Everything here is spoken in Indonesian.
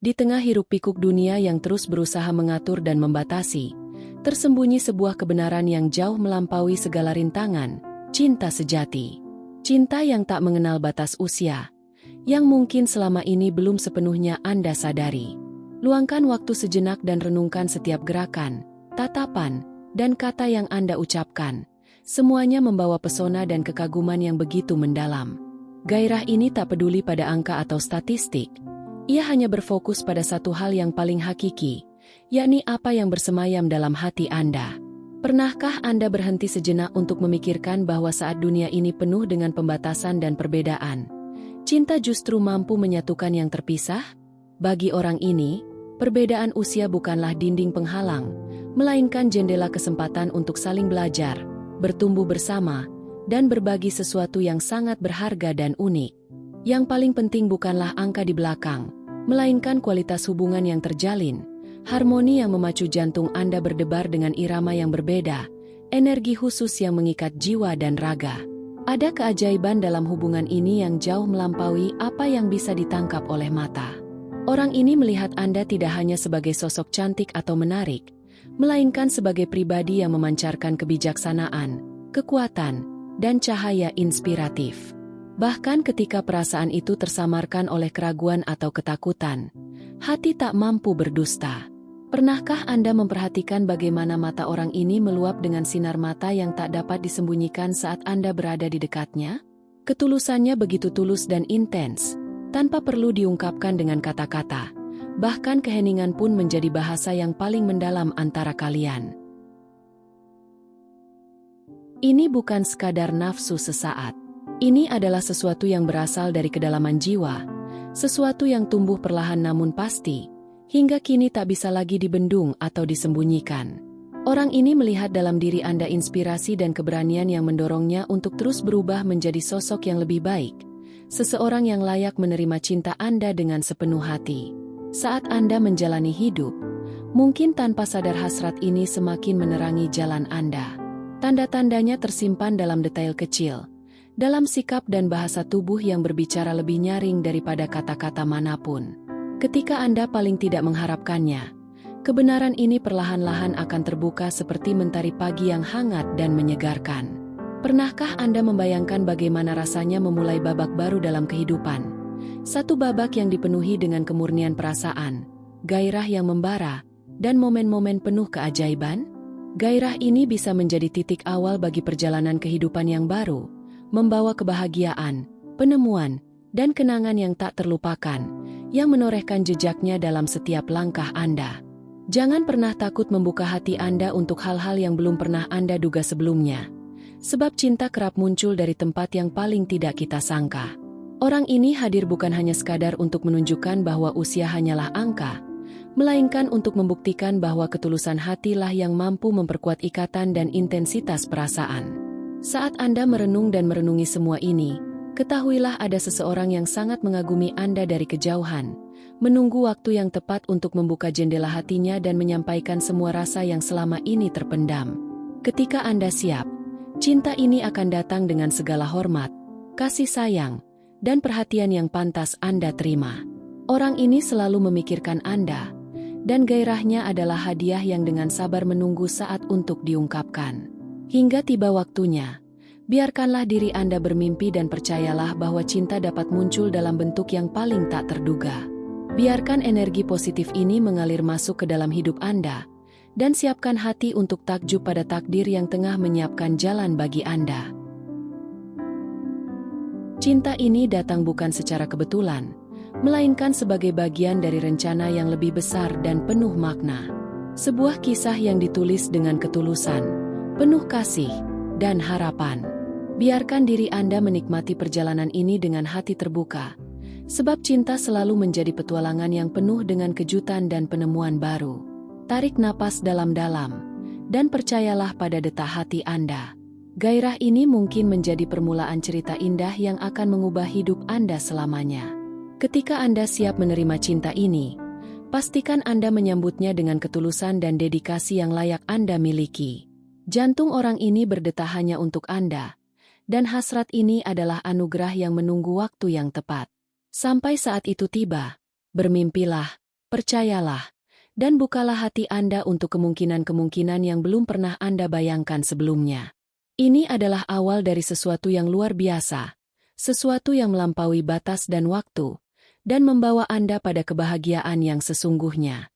Di tengah hiruk-pikuk dunia yang terus berusaha mengatur dan membatasi, tersembunyi sebuah kebenaran yang jauh melampaui segala rintangan, cinta sejati. Cinta yang tak mengenal batas usia, yang mungkin selama ini belum sepenuhnya Anda sadari. Luangkan waktu sejenak dan renungkan setiap gerakan, tatapan, dan kata yang Anda ucapkan. Semuanya membawa pesona dan kekaguman yang begitu mendalam. Gairah ini tak peduli pada angka atau statistik. Ia hanya berfokus pada satu hal yang paling hakiki, yakni apa yang bersemayam dalam hati Anda. Pernahkah Anda berhenti sejenak untuk memikirkan bahwa saat dunia ini penuh dengan pembatasan dan perbedaan, cinta justru mampu menyatukan yang terpisah? Bagi orang ini, perbedaan usia bukanlah dinding penghalang, melainkan jendela kesempatan untuk saling belajar, bertumbuh bersama, dan berbagi sesuatu yang sangat berharga dan unik. Yang paling penting bukanlah angka di belakang, melainkan kualitas hubungan yang terjalin, harmoni yang memacu jantung Anda berdebar dengan irama yang berbeda, energi khusus yang mengikat jiwa dan raga. Ada keajaiban dalam hubungan ini yang jauh melampaui apa yang bisa ditangkap oleh mata. Orang ini melihat Anda tidak hanya sebagai sosok cantik atau menarik, melainkan sebagai pribadi yang memancarkan kebijaksanaan, kekuatan, dan cahaya inspiratif. Bahkan ketika perasaan itu tersamarkan oleh keraguan atau ketakutan, hati tak mampu berdusta. Pernahkah Anda memperhatikan bagaimana mata orang ini meluap dengan sinar mata yang tak dapat disembunyikan saat Anda berada di dekatnya? Ketulusannya begitu tulus dan intens, tanpa perlu diungkapkan dengan kata-kata. Bahkan keheningan pun menjadi bahasa yang paling mendalam antara kalian. Ini bukan sekadar nafsu sesaat. Ini adalah sesuatu yang berasal dari kedalaman jiwa, sesuatu yang tumbuh perlahan namun pasti, hingga kini tak bisa lagi dibendung atau disembunyikan. Orang ini melihat dalam diri Anda inspirasi dan keberanian yang mendorongnya untuk terus berubah menjadi sosok yang lebih baik, seseorang yang layak menerima cinta Anda dengan sepenuh hati. Saat Anda menjalani hidup, mungkin tanpa sadar hasrat ini semakin menerangi jalan Anda. Tanda-tandanya tersimpan dalam detail kecil, dalam sikap dan bahasa tubuh yang berbicara lebih nyaring daripada kata-kata manapun. Ketika Anda paling tidak mengharapkannya, kebenaran ini perlahan-lahan akan terbuka seperti mentari pagi yang hangat dan menyegarkan. Pernahkah Anda membayangkan bagaimana rasanya memulai babak baru dalam kehidupan? Satu babak yang dipenuhi dengan kemurnian perasaan, gairah yang membara, dan momen-momen penuh keajaiban? Gairah ini bisa menjadi titik awal bagi perjalanan kehidupan yang baru, membawa kebahagiaan, penemuan, dan kenangan yang tak terlupakan, yang menorehkan jejaknya dalam setiap langkah Anda. Jangan pernah takut membuka hati Anda untuk hal-hal yang belum pernah Anda duga sebelumnya. Sebab cinta kerap muncul dari tempat yang paling tidak kita sangka. Orang ini hadir bukan hanya sekadar untuk menunjukkan bahwa usia hanyalah angka, melainkan untuk membuktikan bahwa ketulusan hatilah yang mampu memperkuat ikatan dan intensitas perasaan. Saat Anda merenung dan merenungi semua ini, ketahuilah ada seseorang yang sangat mengagumi Anda dari kejauhan, menunggu waktu yang tepat untuk membuka jendela hatinya dan menyampaikan semua rasa yang selama ini terpendam. Ketika Anda siap, cinta ini akan datang dengan segala hormat, kasih sayang, dan perhatian yang pantas Anda terima. Orang ini selalu memikirkan Anda, dan gairahnya adalah hadiah yang dengan sabar menunggu saat untuk diungkapkan. Hingga tiba waktunya, biarkanlah diri Anda bermimpi dan percayalah bahwa cinta dapat muncul dalam bentuk yang paling tak terduga. Biarkan energi positif ini mengalir masuk ke dalam hidup Anda, dan siapkan hati untuk takjub pada takdir yang tengah menyiapkan jalan bagi Anda. Cinta ini datang bukan secara kebetulan, melainkan sebagai bagian dari rencana yang lebih besar dan penuh makna. Sebuah kisah yang ditulis dengan ketulusan, penuh kasih, dan harapan. Biarkan diri Anda menikmati perjalanan ini dengan hati terbuka, sebab cinta selalu menjadi petualangan yang penuh dengan kejutan dan penemuan baru. Tarik napas dalam-dalam, dan percayalah pada detak hati Anda. Gairah ini mungkin menjadi permulaan cerita indah yang akan mengubah hidup Anda selamanya. Ketika Anda siap menerima cinta ini, pastikan Anda menyambutnya dengan ketulusan dan dedikasi yang layak Anda miliki. Jantung orang ini berdetak hanya untuk Anda, dan hasrat ini adalah anugerah yang menunggu waktu yang tepat. Sampai saat itu tiba, bermimpilah, Percayalah, dan bukalah hati Anda untuk kemungkinan-kemungkinan yang belum pernah Anda bayangkan sebelumnya. Ini adalah awal dari sesuatu yang luar biasa, sesuatu yang melampaui batas dan waktu, dan membawa Anda pada kebahagiaan yang sesungguhnya.